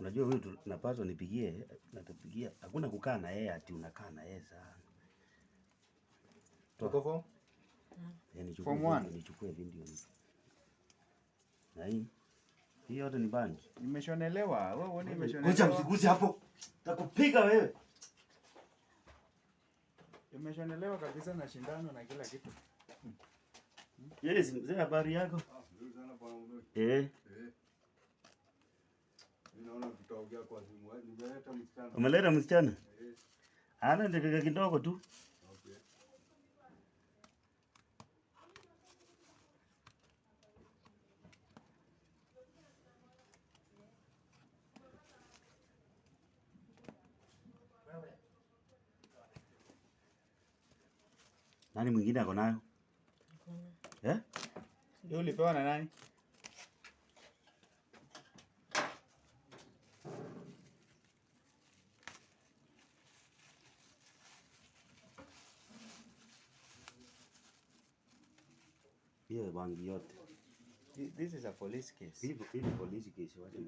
Unajua huyu tunapaswa nipigie, natapigia. Hakuna kukaa na yeye ati unakaa na yeye sana. Tuko form? Nichukue video. Na hii yote ni bangi. Nimeshonelewa. Wewe uone nimeshonelewa. Ngoja msiguzi hapo. Takupiga wewe. Nimeshonelewa kabisa na shindano na kila kitu. Yes, mzee habari yako? Nzuri sana bwana mdogo. Ninaona tutaongea kwa simu. Nimeleta msichana. Umeleta msichana? Ana dakika kidogo tu. Okay. Nani mwingine ako nayo? Yule ulipewa na nani? Hiyo bangi yote. This is a police case. Hii police case wacha